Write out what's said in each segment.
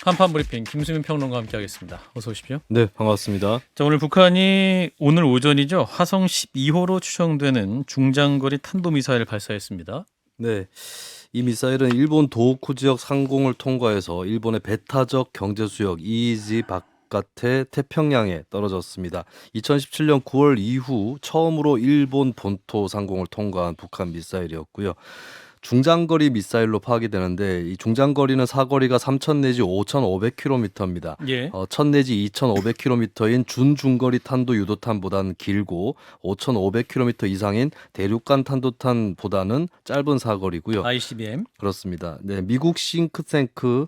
한판 브리핑 김수민 평론가와 함께하겠습니다. 어서 오십시오. 네, 반갑습니다. 자, 오늘 북한이 오늘 오전이죠. 화성 12호로 추정되는 중장거리 탄도미사일을 발사했습니다. 네, 이 미사일은 일본 도호쿠 지역 상공을 통과해서 일본의 배타적 경제수역 EEZ 바깥의 태평양에 떨어졌습니다. 2017년 9월 이후 처음으로 일본 본토 상공을 통과한 북한 미사일이었고요. 중장거리 미사일로 파악이 되는데 이 중장거리는 사거리가 3,000 내지 5,500km입니다. 예. 1,000 내지 2,500km인 준중거리 탄도 유도탄보다는 길고 5,500km 이상인 대륙간 탄도탄보다는 짧은 사거리고요. ICBM. 그렇습니다. 네, 미국 싱크탱크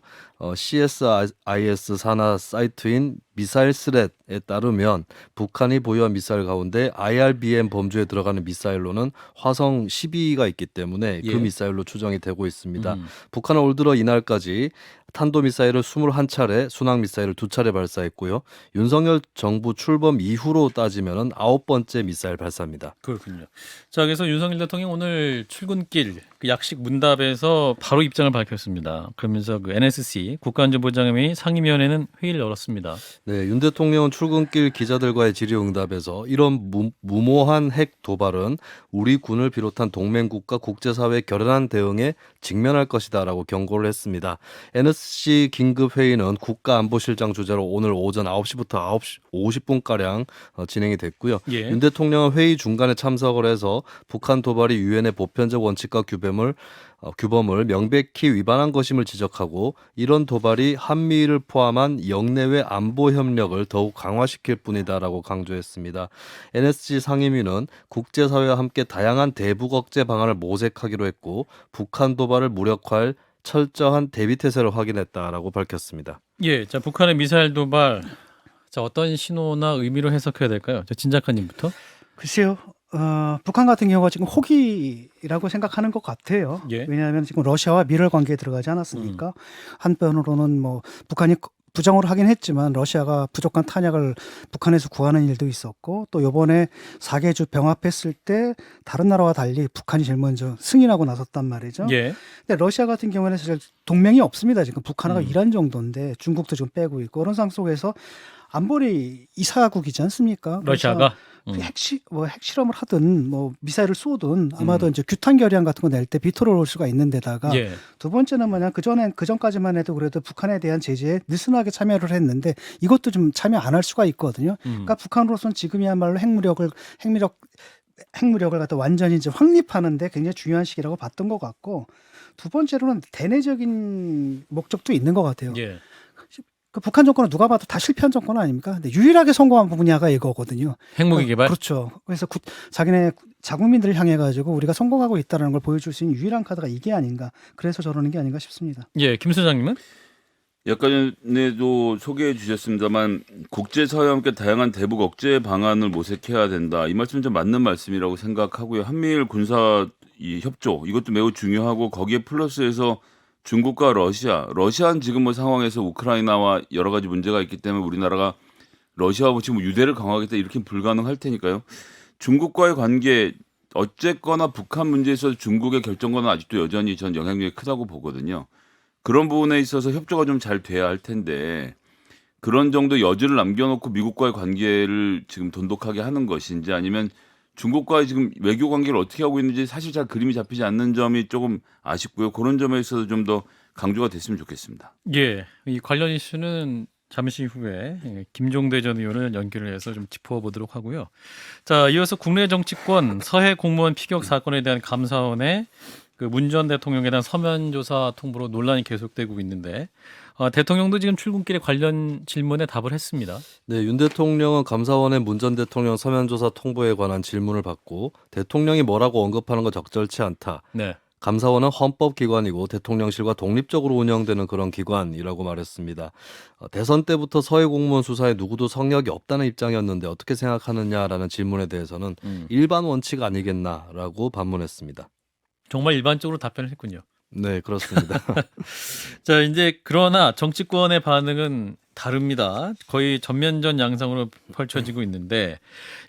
CSIS 산하 사이트인 미사일 스렛에 따르면 북한이 보유한 미사일 가운데 IRBM 범주에 들어가는 미사일로는 화성 12가 있기 때문에 그 예. 미사일로 추정이 되고 있습니다. 북한은 올 들어 이날까지 탄도미사일을 21차례, 순항미사일을 2차례 발사했고요. 윤석열 정부 출범 이후로 따지면 9번째 미사일 발사입니다. 그렇군요. 자, 그래서 윤석열 대통령 오늘 출근길 그 약식 문답에서 바로 입장을 밝혔습니다. 그러면서 그 NSC 국가안전보장회의 상임위원회는 회의를 열었습니다. 네, 윤 대통령은 출근길 기자들과의 질의응답에서 이런 무모한 핵 도발은 우리 군을 비롯한 동맹국가 국제사회의 결연한 대응에 직면할 것이다라고 경고를 했습니다. NSC 긴급회의는 국가안보실장 주재로 오늘 오전 9시부터 9시 50분가량 진행이 됐고요. 예. 윤 대통령은 회의 중간에 참석을 해서 북한 도발이 유엔의 보편적 원칙과 규범을 명백히 위반한 것임을 지적하고 이런 도발이 한미를 포함한 영내외 안보 협력을 더욱 강화시킬 뿐이다라고 강조했습니다. NSC 상임위는 국제사회와 함께 다양한 대북 억제 방안을 모색하기로 했고 북한 도발을 무력화할 철저한 대비태세를 확인했다라고 밝혔습니다. 예. 자, 북한의 미사일 도발. 자, 어떤 신호나 의미로 해석해야 될까요? 자, 진 작가님부터. 글쎄요. 북한 같은 경우가 지금 호기라고 생각하는 것 같아요. 예. 왜냐하면 지금 러시아와 밀월 관계에 들어가지 않았습니까? 한편으로는 뭐 북한이 부정을 하긴 했지만 러시아가 부족한 탄약을 북한에서 구하는 일도 있었고 또 이번에 4개주 병합했을 때 다른 나라와 달리 북한이 제일 먼저 승인하고 나섰단 말이죠. 예. 근데 러시아 같은 경우에는 사실 동맹이 없습니다. 지금 북한하고 음. 이란 정도인데 중국도 좀 빼고 있고 그런 상황 속에서 안보리 이사국이지 않습니까? 그래서 러시아가 핵실험을 하든 뭐 미사일을 쏘든 아마도 이제 규탄 결의안 같은 거 낼 때 비토를 올 수가 있는 데다가 예. 두 번째는 뭐냐 그전까지만 해도 그래도 북한에 대한 제재에 느슨하게 참여를 했는데 이것도 좀 참여 안 할 수가 있거든요. 그러니까 북한으로서는 지금이야말로 핵무력을 갖다 완전히 이제 확립하는데 굉장히 중요한 시기라고 봤던 것 같고 두 번째로는 대내적인 목적도 있는 것 같아요. 예. 그 북한 정권은 누가 봐도 다 실패한 정권 아닙니까? 근데 유일하게 성공한 분야가 이거거든요. 핵무기 개발. 그렇죠. 그래서 자기네 자국민들을 향해 가지고 우리가 성공하고 있다는 걸 보여줄 수 있는 유일한 카드가 이게 아닌가. 그래서 저러는 게 아닌가 싶습니다. 예, 김 소장님은? 약간 전에도 소개해 주셨습니다만 국제사회와 함께 다양한 대북 억제 방안을 모색해야 된다. 이 말씀 좀 맞는 말씀이라고 생각하고요. 한미일 군사 이 협조 이것도 매우 중요하고 거기에 플러스해서 중국과 러시아는 지금 뭐 상황에서 우크라이나와 여러 가지 문제가 있기 때문에 우리나라가 러시아하고 지금 유대를 강화하겠다 이렇게 불가능할 테니까요. 중국과의 관계 어쨌거나 북한 문제에 있어서 중국의 결정권은 아직도 여전히 전 영향력이 크다고 보거든요. 그런 부분에 있어서 협조가 좀 잘 돼야 할 텐데 그런 정도 여지를 남겨놓고 미국과의 관계를 지금 돈독하게 하는 것인지 아니면 중국과의 지금 외교 관계를 어떻게 하고 있는지 사실 잘 그림이 잡히지 않는 점이 조금 아쉽고요. 그런 점에 있어서 좀 더 강조가 됐으면 좋겠습니다. 예. 이 관련 이슈는 잠시 후에 김종대 전 의원을 연결을 해서 좀 짚어보도록 하고요. 자, 이어서 국내 정치권 서해 공무원 피격 사건에 대한 감사원의 그 문 전 대통령에 대한 서면 조사 통보로 논란이 계속되고 있는데 대통령도 지금 출근길에 관련 질문에 답을 했습니다. 네, 윤 대통령은 감사원의 문 전 대통령 서면조사 통보에 관한 질문을 받고 대통령이 뭐라고 언급하는 거 적절치 않다. 네. 감사원은 헌법기관이고 대통령실과 독립적으로 운영되는 그런 기관이라고 말했습니다. 대선 때부터 서해 공무원 수사에 누구도 성역이 없다는 입장이었는데 어떻게 생각하느냐라는 질문에 대해서는 일반 원칙 아니겠나라고 반문했습니다. 정말 일반적으로 답변을 했군요. 네, 그렇습니다. 자, 이제 그러나 정치권의 반응은 다릅니다. 거의 전면전 양상으로 펼쳐지고 있는데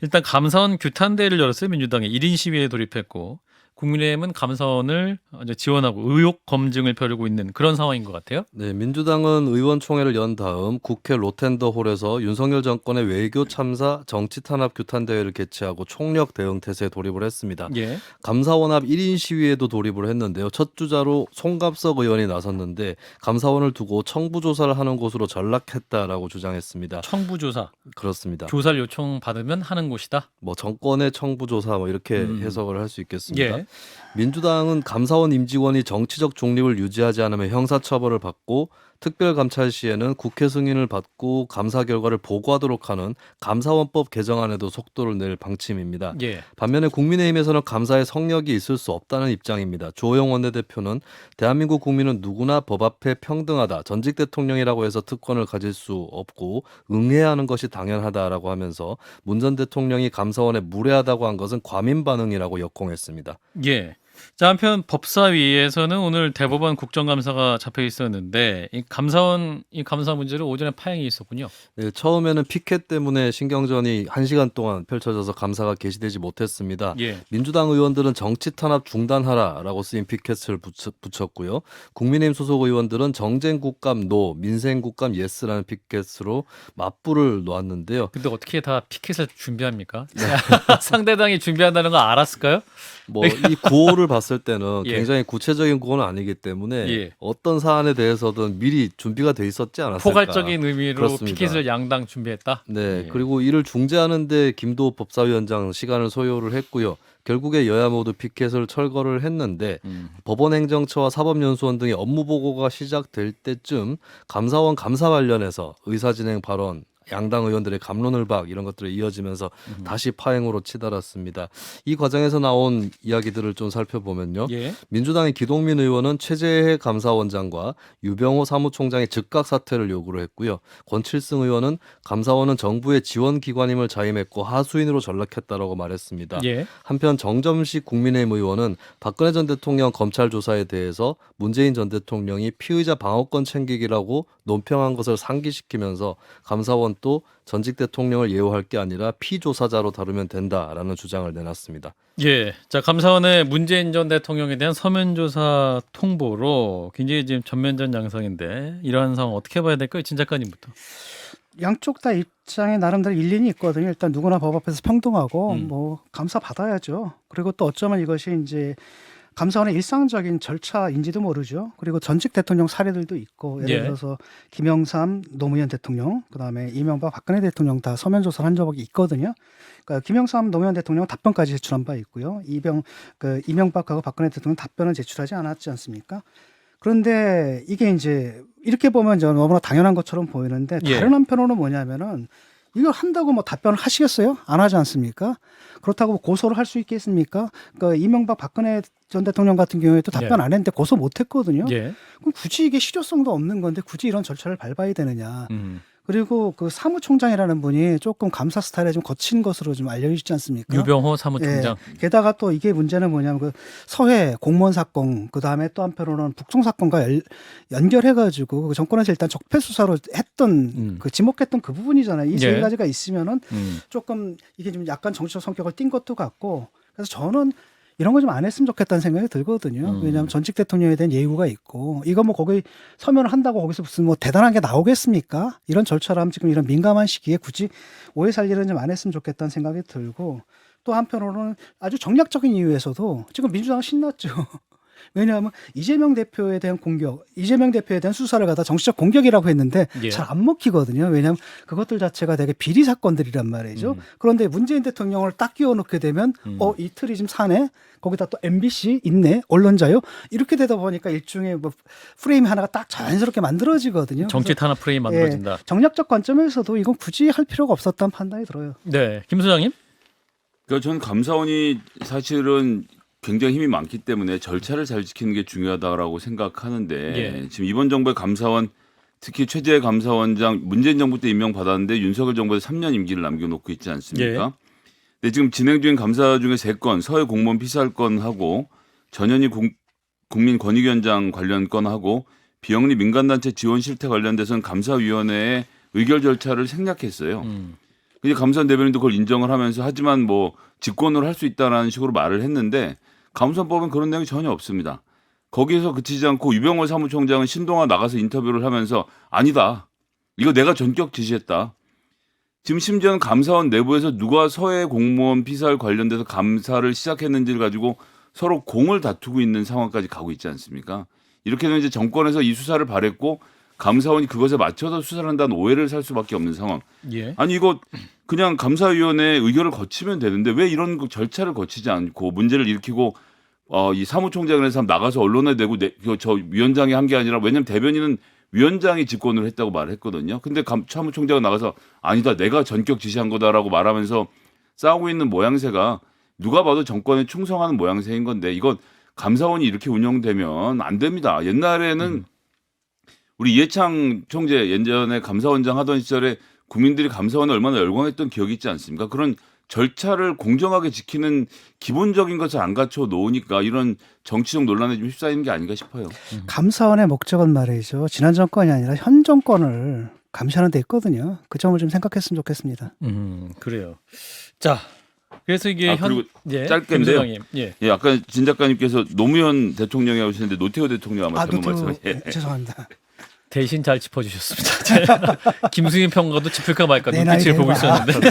일단 감사원 규탄대회를 열었어요. 민주당이 1인 시위에 돌입했고 국민의힘은 감사원을 이제 지원하고 의혹 검증을 펴려고 있는 그런 상황인 것 같아요. 네, 민주당은 의원총회를 연 다음 국회 로텐더홀에서 윤석열 정권의 외교 참사 정치 탄압 규탄 대회를 개최하고 총력 대응 태세에 돌입을 했습니다. 예. 감사원 앞 1인 시위에도 돌입을 했는데요. 첫 주자로 송갑석 의원이 나섰는데 감사원을 두고 청부 조사를 하는 곳으로 전락했다라고 주장했습니다. 청부 조사. 그렇습니다. 조사를 요청 받으면 하는 곳이다. 뭐 정권의 청부 조사 뭐 이렇게 해석을 할 수 있겠습니다. 예. 민주당은 감사원 임직원이 정치적 중립을 유지하지 않으면 형사처벌을 받고 특별감찰 시에는 국회 승인을 받고 감사 결과를 보고하도록 하는 감사원법 개정안에도 속도를 낼 방침입니다. 예. 반면에 국민의힘에서는 감사에 성역이 있을 수 없다는 입장입니다. 조호영 원내대표는 대한민국 국민은 누구나 법 앞에 평등하다. 전직 대통령이라고 해서 특권을 가질 수 없고 응해야 하는 것이 당연하다라고 하면서 문 전 대통령이 감사원에 무례하다고 한 것은 과민 반응이라고 역공했습니다. 예. 자, 한편 법사위에서는 오늘 대법원 국정감사가 잡혀 있었는데 이 감사 문제로 오전에 파행이 있었군요. 네, 처음에는 피켓 때문에 신경전이 1시간 동안 펼쳐져서 감사가 개시되지 못했습니다. 예. 민주당 의원들은 정치 탄압 중단하라라고 쓰인 피켓을 붙였고요. 국민의힘 소속 의원들은 정쟁 국감 노, 민생 국감 예스라는 피켓으로 맞불을 놓았는데요. 근데 어떻게 다 피켓을 준비합니까? 상대당이 준비한다는 거 알았을까요? 뭐 이 구호를 봤을 때는 예. 굉장히 구체적인 구호는 아니기 때문에 예. 어떤 사안에 대해서든 미리 준비가 돼 있었지 않았을까. 포괄적인 의미로 그렇습니다. 피켓을 양당 준비했다. 네, 예. 그리고 이를 중재하는데 김도우 법사위원장 시간을 소요를 했고요. 결국에 여야 모두 피켓을 철거를 했는데 법원행정처와 사법연수원 등의 업무 보고가 시작될 때쯤 감사원 감사 관련해서 의사진행 발언, 양당 의원들의 갑론을박 이런 것들이 이어지면서 다시 파행으로 치달았습니다. 이 과정에서 나온 이야기들을 좀 살펴보면요. 예. 민주당의 기동민 의원은 최재해 감사원장과 유병호 사무총장의 즉각 사퇴를 요구를 했고요. 권칠승 의원은 감사원은 정부의 지원기관임을 자임했고 하수인으로 전락했다라고 말했습니다. 예. 한편 정점식 국민의힘 의원은 박근혜 전 대통령 검찰 조사에 대해서 문재인 전 대통령이 피의자 방어권 챙기기라고 논평한 것을 상기시키면서 감사원 또 전직 대통령을 예우할 게 아니라 피조사자로 다루면 된다라는 주장을 내놨습니다. 예. 자, 감사원의 문재인 전 대통령에 대한 서면 조사 통보로 굉장히 지금 전면전 양상인데 이러한 상황 어떻게 봐야 될까요? 진 작가님부터. 양쪽 다 입장에 나름대로 일리는 있거든요. 일단 누구나 법 앞에서 평등하고 음. 뭐 감사 받아야죠. 그리고 또 어쩌면 이것이 이제 감사원의 일상적인 절차인지도 모르죠. 그리고 전직 대통령 사례들도 있고 예를 예. 들어서 김영삼 노무현 대통령, 그다음에 이명박 박근혜 대통령 다 서면 조사를 한 적이 있거든요. 그러니까 김영삼 노무현 대통령 답변까지 제출한 바 있고요. 이명박하고 박근혜 대통령 답변을 제출하지 않았지 않습니까? 그런데 이게 이제 이렇게 보면 저는 너무나 당연한 것처럼 보이는데 예. 다른 한편으로는 뭐냐면은 이걸 한다고 뭐 답변을 하시겠어요? 안 하지 않습니까? 그렇다고 고소를 할 수 있겠습니까? 그러니까 이명박 박근혜 전 대통령 같은 경우에도 답변 예. 안 했는데 고소 못 했거든요. 예. 그럼 굳이 이게 실효성도 없는 건데 굳이 이런 절차를 밟아야 되느냐. 음. 그리고 그 사무총장이라는 분이 조금 감사 스타일에 좀 거친 것으로 좀 알려지지 않습니까? 유병호 사무총장. 예. 게다가 또 이게 문제는 뭐냐면 그 서해 공무원 사건, 그 다음에 또 한편으로는 북송 사건과 연결해가지고 그 정권에서 일단 적폐 수사로 했던 그 지목했던 그 부분이잖아요. 이 세 예. 가지가 있으면은 조금 이게 좀 약간 정치적 성격을 띈 것도 같고, 그래서 저는 이런 거 좀 안 했으면 좋겠다는 생각이 들거든요. 왜냐하면 전직 대통령에 대한 예우가 있고, 이거 뭐 거기 서면을 한다고 거기서 무슨 뭐 대단한 게 나오겠습니까? 이런 절차라면 지금 이런 민감한 시기에 굳이 오해 살 일은 좀 안 했으면 좋겠다는 생각이 들고, 또 한편으로는 아주 정략적인 이유에서도 지금 민주당은 신났죠. 왜냐하면 이재명 대표에 대한 공격, 이재명 대표에 대한 수사를 갖다 정치적 공격이라고 했는데 예. 잘 안 먹히거든요. 왜냐하면 그것들 자체가 되게 비리 사건들이란 말이죠. 그런데 문재인 대통령을 딱 끼워놓게 되면 이 틀이 좀 사네. 거기다 또 MBC 있네. 언론자요. 이렇게 되다 보니까 일종의 뭐 프레임 하나가 딱 자연스럽게 만들어지거든요. 정치 그래서 탄압 프레임 만들어진다. 정략적 관점에서도 이건 굳이 할 필요가 없었다는 판단이 들어요. 네. 김 소장님? 그러니까 저는 감사원이 사실은 굉장히 힘이 많기 때문에 절차를 잘 지키는 게 중요하다고 생각하는데 예. 지금 이번 정부의 감사원 특히 최재해 감사원장 문재인 정부 때 임명받았는데 윤석열 정부에서 3년 임기를 남겨놓고 있지 않습니까? 예. 근데 지금 진행 중인 감사 중에 3건 서해 공무원 피살 건하고 전현희 국민권익위원장 관련 건하고 비영리 민간단체 지원 실태 관련돼서는 감사위원회의 의결 절차를 생략했어요. 근데 감사원 대변인도 그걸 인정을 하면서 하지만 뭐 직권으로 할 수 있다라는 식으로 말을 했는데 감사원법은 그런 내용이 전혀 없습니다. 거기에서 그치지 않고 유병월 사무총장은 신동아 나가서 인터뷰를 하면서 아니다. 이거 내가 전격 지시했다. 지금 심지어는 감사원 내부에서 누가 서해 공무원 피살 관련돼서 감사를 시작했는지를 가지고 서로 공을 다투고 있는 상황까지 가고 있지 않습니까? 이렇게 되면 이제 정권에서 이 수사를 바랬고 감사원이 그것에 맞춰서 수사를 한다는 오해를 살 수밖에 없는 상황. 예. 아니 이거 그냥 감사위원회 의결을 거치면 되는데 왜 이런 절차를 거치지 않고 문제를 일으키고 이 사무총장이라는 사람 나가서 언론에 대고 저 위원장이 한 게 아니라 왜냐면 대변인은 위원장이 직권을 했다고 말을 했거든요. 근데 사무총장은 나가서 아니다 내가 전격 지시한 거다라고 말하면서 싸우고 있는 모양새가 누가 봐도 정권에 충성하는 모양새인 건데 이건 감사원이 이렇게 운영되면 안 됩니다. 옛날에는 우리 이해창 총재 예전에 감사원장 하던 시절에 국민들이 감사원에 얼마나 열광했던 기억이 있지 않습니까? 그런 절차를 공정하게 지키는 기본적인 것을 안 갖춰 놓으니까 이런 정치적 논란에 좀 휩싸이는 게 아닌가 싶어요. 감사원의 목적은 말이죠. 지난 정권이 아니라 현 정권을 감시하는 데 있거든요. 그 점을 좀 생각했으면 좋겠습니다. 그래요. 자, 그래서 이게 그리고 예, 짧게인데요. 김 소장님. 예. 예, 아까 진 작가님께서 노무현 대통령이 하시는데 노태우 대통령 아마 잘못 말씀하셨어요. 죄송합니다. 대신 잘 짚어주셨습니다. 김승인 평가도 짚을까 말까 내 나이 눈빛을 보고 대박. 있었는데.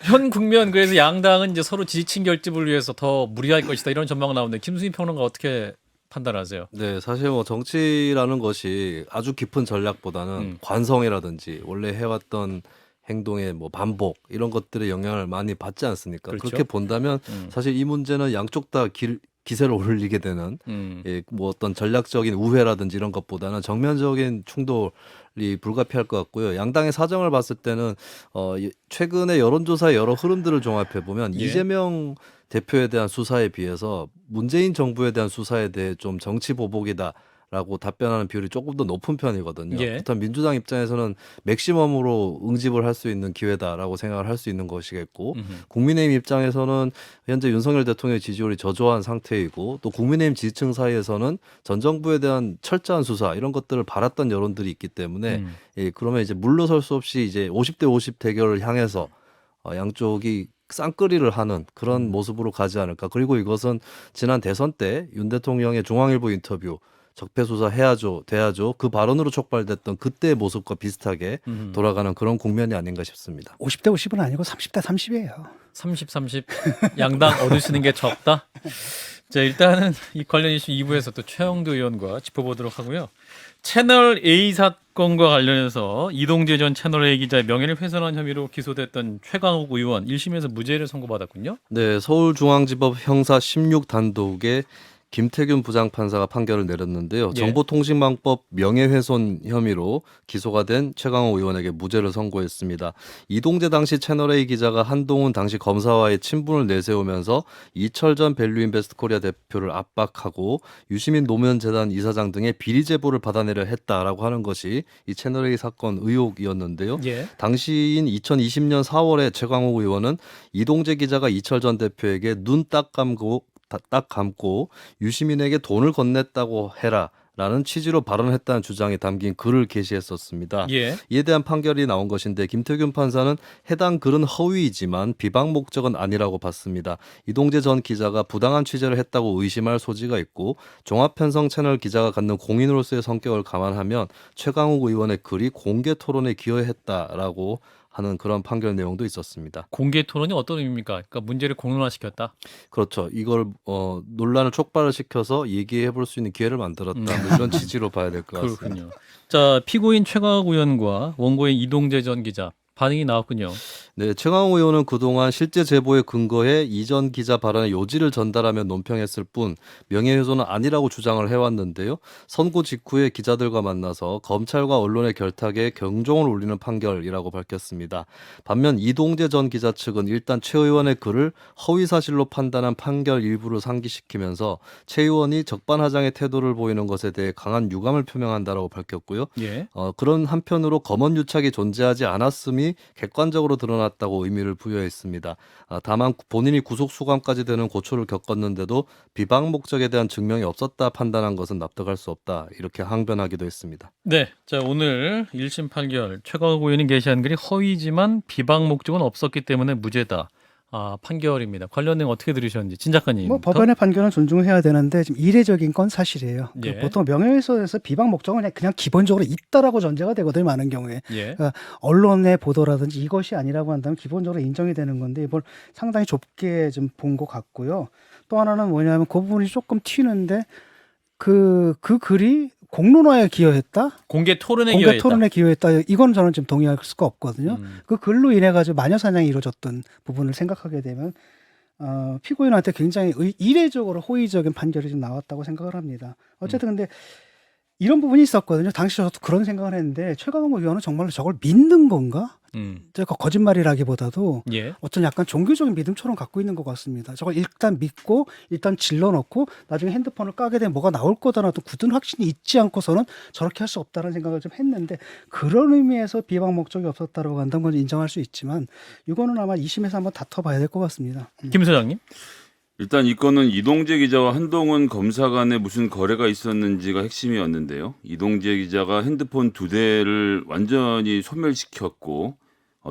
현 국면 그래서 양당은 이제 서로 지지층 결집을 위해서 더 무리할 것이다 이런 전망 나오는데 김승인 평론가 어떻게 판단하세요? 네, 사실 뭐 정치라는 것이 아주 깊은 전략보다는 관성이라든지 원래 해왔던 행동의 뭐 반복 이런 것들의 영향을 많이 받지 않습니까? 그렇죠. 그렇게 본다면 사실 이 문제는 양쪽 다 기세를 올리게 되는 예, 뭐 어떤 전략적인 우회라든지 이런 것보다는 정면적인 충돌이 불가피할 것 같고요. 양당의 사정을 봤을 때는 최근에 여론조사의 여러 흐름들을 종합해 보면 예. 이재명 대표에 대한 수사에 비해서 문재인 정부에 대한 수사에 대해 좀 정치 보복이다라고 답변하는 비율이 조금 더 높은 편이거든요. 예. 일단 민주당 입장에서는 맥시멈으로 응집을 할 수 있는 기회다라고 생각을 할 수 있는 것이겠고 국민의힘 입장에서는 현재 윤석열 대통령의 지지율이 저조한 상태이고 또 국민의힘 지지층 사이에서는 전 정부에 대한 철저한 수사 이런 것들을 바랐던 여론들이 있기 때문에 예, 그러면 이제 물러설 수 없이 이제 50대 50 대결을 향해서 양쪽이 쌍끌이를 하는 그런 모습으로 가지 않을까. 그리고 이것은 지난 대선 때 윤 대통령의 중앙일보 인터뷰 적폐 수사 해야죠, 돼야죠. 그 발언으로 촉발됐던 그때의 모습과 비슷하게 돌아가는 그런 국면이 아닌가 싶습니다. 50대 50은 아니고 30대 30이에요. 30, 30 양당 얻으시는 게 적다. 자, 일단은 이 관련 이슈 2부에서 또 최영두 의원과 짚어보도록 하고요. 채널 A 사건과 관련해서 이동재 전 채널 A 기자의 명예를 훼손한 혐의로 기소됐던 최강욱 의원 1심에서 무죄를 선고받았군요. 네, 서울중앙지법 형사 16단독에 김태균 부장판사가 판결을 내렸는데요. 예. 정보통신망법 명예훼손 혐의로 기소가 된 최강호 의원에게 무죄를 선고했습니다. 이동재 당시 채널A 기자가 한동훈 당시 검사와의 친분을 내세우면서 이철전 밸류인베스트코리아 대표를 압박하고 유시민 노무현재단 이사장 등의 비리 제보를 받아내려 했다라고 하는 것이 이 채널A 사건 의혹이었는데요. 예. 당시인 2020년 4월에 최강호 의원은 이동재 기자가 이철전 대표에게 눈 딱 감고 유시민에게 돈을 건넸다고 해라라는 취지로 발언했다는 주장이 담긴 글을 게시했었습니다. 예. 이에 대한 판결이 나온 것인데 김태균 판사는 해당 글은 허위이지만 비방 목적은 아니라고 봤습니다. 이동재 전 기자가 부당한 취재를 했다고 의심할 소지가 있고 종합편성 채널 기자가 갖는 공인으로서의 성격을 감안하면 최강욱 의원의 글이 공개 토론에 기여했다라고 하는 그런 판결 내용도 있었습니다. 공개 토론이 어떤 의미입니까? 그러니까 문제를 공론화시켰다. 그렇죠. 이걸 논란을 촉발을 시켜서 얘기해 볼 수 있는 기회를 만들었다. 뭐 이런 취지로 봐야 될 것 같습니다. 그렇군요. 자, 피고인 최강욱 의원과 원고인 이동재 전 기자 반응이 나왔군요. 네, 최강욱 의원은 그동안 실제 제보에 근거해 이전 기자 발언의 요지를 전달하며 논평했을 뿐 명예훼손은 아니라고 주장을 해왔는데요. 선고 직후에 기자들과 만나서 검찰과 언론의 결탁에 경종을 울리는 판결이라고 밝혔습니다. 반면 이동재 전 기자 측은 일단 최 의원의 글을 허위사실로 판단한 판결 일부를 상기시키면서 최 의원이 적반하장의 태도를 보이는 것에 대해 강한 유감을 표명한다라고 밝혔고요. 예. 그런 한편으로 검언 유착이 존재하지 않았음이 객관적으로 드러났다고 의미를 부여했습니다. 다만 본인이 구속 수감까지 되는 고초를 겪었는데도 비방 목적에 대한 증명이 없었다 판단한 것은 납득할 수 없다 이렇게 항변하기도 했습니다. 네, 자 오늘 1심 판결 최강욱 의원이 게시한 글이 허위지만 비방 목적은 없었기 때문에 무죄다. 판결입니다. 관련 내용 어떻게 들으셨는지 진 작가님. 뭐 법원의 판결은 존중해야 되는데 좀 이례적인 건 사실이에요. 예. 보통 명예훼손에서 비방 목적은 그냥 기본적으로 있다라고 전제가 되거든요. 많은 경우에 예. 언론의 보도라든지 이것이 아니라고 한다면 기본적으로 인정이 되는 건데 이걸 상당히 좁게 좀 본 것 같고요. 또 하나는 뭐냐면 그 부분이 조금 튀는데 그 글이 공론화에 기여했다. 공개 토론에 공개 기여했다. 토론에 기여했다. 이건 저는 좀 동의할 수가 없거든요. 그 글로 인해 가지고 마녀 사냥이 이루어졌던 부분을 생각하게 되면 피고인한테 굉장히 이례적으로 호의적인 판결이 좀 나왔다고 생각을 합니다. 어쨌든 근데 이런 부분이 있었거든요. 당시 저도 그런 생각을 했는데 최강욱 의원은 정말로 저걸 믿는 건가? 제가 거짓말이라기보다도 예. 어떤 약간 종교적인 믿음처럼 갖고 있는 것 같습니다. 저걸 일단 믿고 일단 질러놓고 나중에 핸드폰을 까게 되면 뭐가 나올 거다라도 굳은 확신이 있지 않고서는 저렇게 할 수 없다는 생각을 좀 했는데 그런 의미에서 비방 목적이 없었다라고 한다는 건 인정할 수 있지만 이거는 아마 2심에서 한번 다퉈봐야 될 것 같습니다. 김 소장님. 일단 이 건은 이동재 기자와 한동훈 검사 간에 무슨 거래가 있었는지가 핵심이었는데요. 이동재 기자가 핸드폰 2대를 완전히 소멸시켰고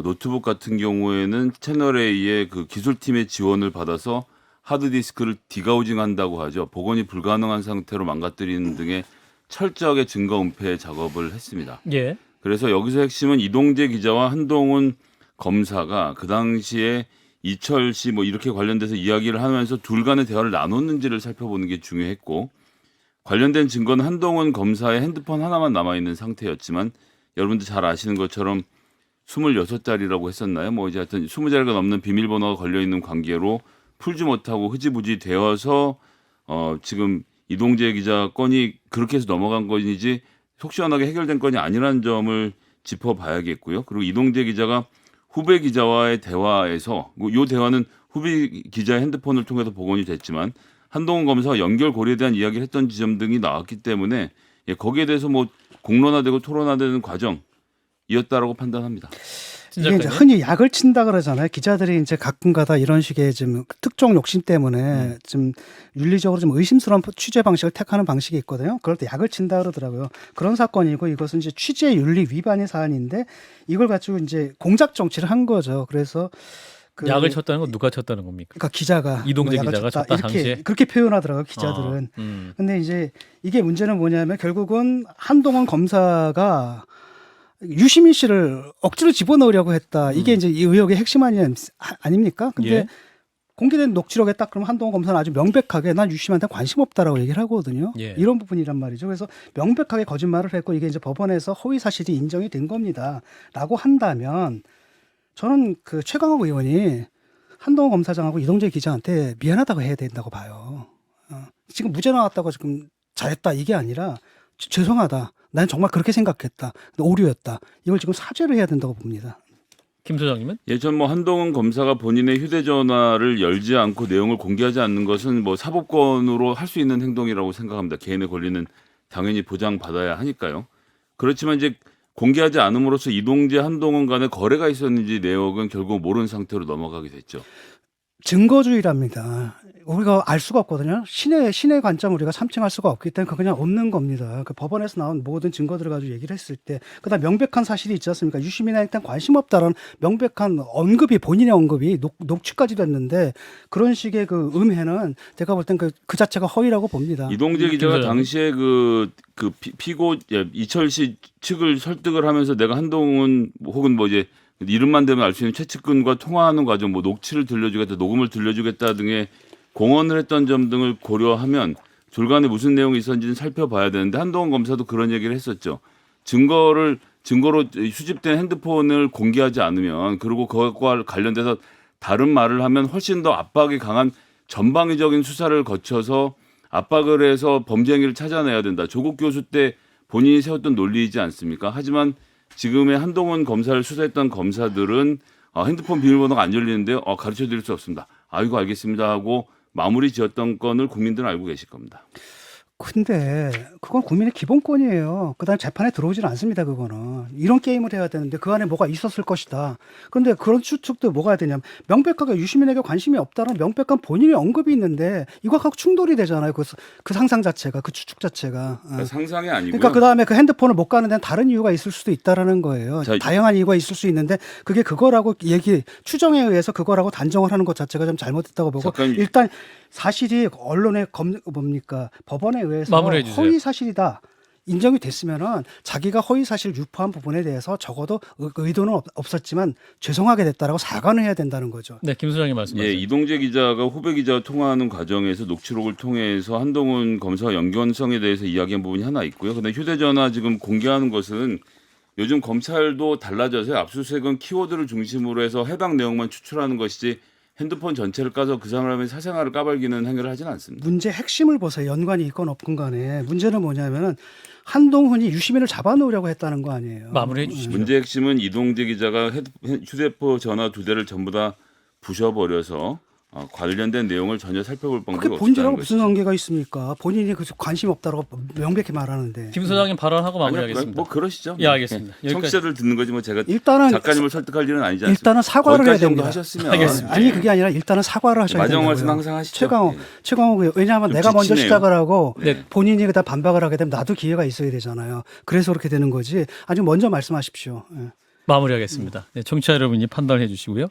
노트북 같은 경우에는 채널A의 그 기술팀의 지원을 받아서 하드디스크를 디가우징한다고 하죠. 복원이 불가능한 상태로 망가뜨리는 등의 철저하게 증거 은폐 작업을 했습니다. 예. 그래서 여기서 핵심은 이동재 기자와 한동훈 검사가 그 당시에 이철 씨 뭐 이렇게 관련돼서 이야기를 하면서 둘 간의 대화를 나눴는지를 살펴보는 게 중요했고 관련된 증거는 한동훈 검사의 핸드폰 하나만 남아있는 상태였지만 여러분들 잘 아시는 것처럼 26자리라고 했었나요? 뭐 이제 하여튼 20자리가 넘는 비밀번호가 걸려있는 관계로 풀지 못하고 흐지부지 되어서 지금 이동재 기자 건이 그렇게 해서 넘어간 건이지 속 시원하게 해결된 건이 아니라는 점을 짚어봐야겠고요. 그리고 이동재 기자가 후배 기자와의 대화에서 이 대화는 후배 기자의 핸드폰을 통해서 복원이 됐지만 한동훈 검사와 연결 고리에 대한 이야기를 했던 지점 등이 나왔기 때문에 거기에 대해서 뭐 공론화되고 토론화되는 과정이었다라고 판단합니다. 진 이게 이제 작가님. 흔히 약을 친다 그러잖아요. 기자들이 이제 가끔가다 이런 식의 좀 특종 욕심 때문에 좀 윤리적으로 좀 의심스러운 취재 방식을 택하는 방식이 있거든요. 그럴 때 약을 친다 그러더라고요. 그런 사건이고 이것은 이제 취재 윤리 위반의 사안인데 이걸 가지고 이제 공작 정치를 한 거죠. 그래서 약을 쳤다는 건 누가 쳤다는 겁니까? 그러니까 기자가 이동재 약을 기자가 쳤다. 쳤다, 이렇게 당시에? 그렇게 표현하더라고요. 기자들은. 근데 이제 이게 문제는 뭐냐면 결국은 한동훈 검사가 유시민 씨를 억지로 집어넣으려고 했다. 이게 이제 이 의혹의 핵심 아닙니까? 근데 예. 공개된 녹취록에 딱 그러면 한동훈 검사는 아주 명백하게 난 유시민한테 관심 없다라고 얘기를 하거든요. 예. 이런 부분이란 말이죠. 그래서 명백하게 거짓말을 했고 이게 이제 법원에서 허위 사실이 인정이 된 겁니다라고 한다면 저는 그 최강욱 의원이 한동훈 검사장하고 이동재 기자한테 미안하다고 해야 된다고 봐요. 지금 무죄 나왔다고 지금 잘했다 이게 아니라 죄송하다. 난 정말 그렇게 생각했다. 오류였다. 이걸 지금 사죄를 해야 된다고 봅니다. 김 소장님은? 예전 뭐 한동훈 검사가 본인의 휴대전화를 열지 않고 내용을 공개하지 않는 것은 뭐 사법권으로 할 수 있는 행동이라고 생각합니다. 개인의 권리는 당연히 보장받아야 하니까요. 그렇지만 이제 공개하지 않음으로써 이동재 한동훈 간에 거래가 있었는지 내역은 결국 모르는 상태로 넘어가게 됐죠. 증거주의랍니다. 우리가 알 수가 없거든요. 신의 관점 우리가 참칭할 수가 없기 때문에 그냥 얻는 겁니다. 그 법원에서 나온 모든 증거들을 가지고 얘기를 했을 때 그다음 명백한 사실이 있지 않습니까? 유시민에 일단 관심 없다라는 명백한 언급이 본인의 언급이 녹취까지 됐는데 그런 식의 그 음해는 제가 볼 땐 그 자체가 허위라고 봅니다. 이동재 기자가 김 당시에 피고 이철 씨 측을 설득을 하면서 내가 한동훈 혹은 뭐 이제 이름만 대면 알 수 있는 최측근과 통화하는 과정, 뭐 녹취를 들려주겠다, 녹음을 들려주겠다 등의 공언을 했던 점 등을 고려하면 둘 간에 무슨 내용이 있었는지는 살펴봐야 되는데 한동훈 검사도 그런 얘기를 했었죠. 증거로 수집된 핸드폰을 공개하지 않으면 그리고 그것과 관련돼서 다른 말을 하면 훨씬 더 압박이 강한 전방위적인 수사를 거쳐서 압박을 해서 범죄 행위를 찾아내야 된다. 조국 교수 때 본인이 세웠던 논리이지 않습니까? 하지만 지금의 한동훈 검사를 수사했던 검사들은 핸드폰 비밀번호가 안 열리는데요. 가르쳐드릴 수 없습니다. 아이고 알겠습니다 하고 마무리 지었던 건을 국민들은 알고 계실 겁니다. 근데 그건 국민의 기본권이에요. 그다음에 재판에 들어오지는 않습니다. 그거는 이런 게임을 해야 되는데 그 안에 뭐가 있었을 것이다. 그런데 그런 추측도 뭐가 되냐면 명백하게 유시민에게 관심이 없다는 명백한 본인의 언급이 있는데 이거하고 충돌이 되잖아요. 그 상상 자체가 그 추측 자체가. 그러니까 상상이 아니고요. 그러니까 그 다음에 그 핸드폰을 못 가는 데는 다른 이유가 있을 수도 있다라는 거예요. 자, 다양한 이유가 있을 수 있는데 그게 그거라고 추정에 의해서 그거라고 단정을 하는 것 자체가 좀 잘못됐다고 보고 잠깐 일단 사실이 언론에 법원에 의해서 마무리해 주세요. 허위 사실이다. 인정이 됐으면은 자기가 허위 사실을 유포한 부분에 대해서 적어도 의도는 없었지만 죄송하게 됐다라고 사과는 해야 된다는 거죠. 네, 김 소장님 말씀하세요. 예, 이동재 기자가 후배 기자와 통화하는 과정에서 녹취록을 통해서 한동훈 검사와 연관성에 대해서 이야기한 부분이 하나 있고요. 근데 휴대전화 지금 공개하는 것은 요즘 검찰도 달라져서 압수수색은 키워드를 중심으로 해서 해당 내용만 추출하는 것이지 핸드폰 전체를 까서 그 사람의 사생활을 까발리는 행위를 하지는 않습니다. 문제 핵심을 보세요. 연관이 있건 없건 간에 문제는 뭐냐면은 한동훈이 유시민을 잡아놓으려고 했다는 거 아니에요. 마무리해 주시죠. 문제 핵심은 이동재 기자가 휴대폰 전화 2대를 전부 다 부셔버려서 관련된 내용을 전혀 살펴볼 방법이 그게 없다는 본질하고 것이죠. 무슨 관계가 있습니까? 본인이 그 관심 없다고 명백히 말하는데. 김 소장님 발언하고 아니요, 마무리하겠습니다. 뭐 그러시죠. 예, 알겠습니다. 예. 여기까지. 청취자들 듣는 거지 뭐 제가 일단은 작가님을 설득할 일은 아니지 않습니까? 일단은 사과를 해야 거기까지 정도 됩니다. 하셨으면 알겠습니다. 아니 그게 아니라 일단은 사과를 하셔야 마지막 된다고요. 말씀 항상 하시죠. 최강호 의원. 왜냐하면 좀 내가 먼저 지치네요. 시작을 하고 네. 본인이 그다 반박을 하게 되면 나도 기회가 있어야 되잖아요. 그래서 그렇게 되는 거지. 아주 먼저 말씀하십시오. 예. 마무리하겠습니다. 네, 청취자 여러분이 판단해 주시고요.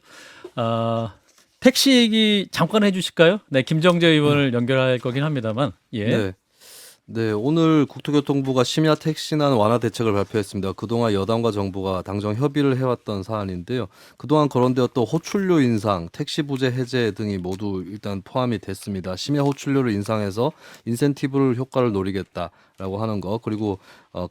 택시 얘기 잠깐 해주실까요? 네, 김정재 의원을 연결할 거긴 합니다만. 예. 네. 네, 오늘 국토교통부가 심야 택시난 완화 대책을 발표했습니다. 그동안 여당과 정부가 당정 협의를 해왔던 사안인데요. 그동안 거론되었던 호출료 인상, 택시 부재 해제 등이 모두 일단 포함이 됐습니다. 심야 호출료를 인상해서 인센티브를 효과를 노리겠다라고 하는 거, 그리고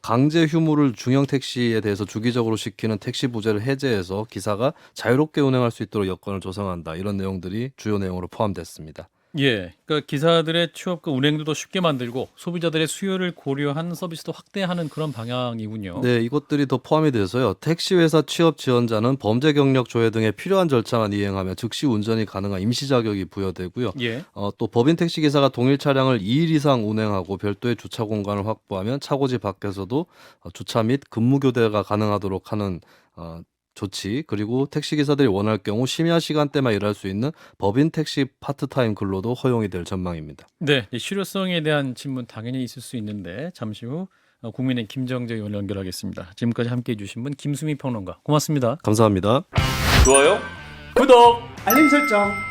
강제 휴무를 중형 택시에 대해서 주기적으로 시키는 택시 부재를 해제해서 기사가 자유롭게 운행할 수 있도록 여건을 조성한다. 이런 내용들이 주요 내용으로 포함됐습니다. 예. 그러니까 기사들의 취업과 운행도 더 쉽게 만들고 소비자들의 수요를 고려한 서비스도 확대하는 그런 방향이군요. 네, 이것들이 더 포함이 돼서요. 택시회사 취업 지원자는 범죄 경력 조회 등의 필요한 절차만 이행하면 즉시 운전이 가능한 임시 자격이 부여되고요. 예. 또 법인 택시 기사가 동일 차량을 2일 이상 운행하고 별도의 주차 공간을 확보하면 차고지 밖에서도 주차 및 근무 교대가 가능하도록 하는 조치, 그리고 택시 기사들이 원할 경우 심야 시간대만 일할 수 있는 법인 택시 파트타임 근로도 허용이 될 전망입니다. 네, 이 실효성에 대한 질문 당연히 있을 수 있는데 잠시 후 국민의 김정재 의원 연결하겠습니다. 지금까지 함께해 주신 분 김수미 평론가 고맙습니다. 감사합니다. 좋아요? 구독! 알림 설정.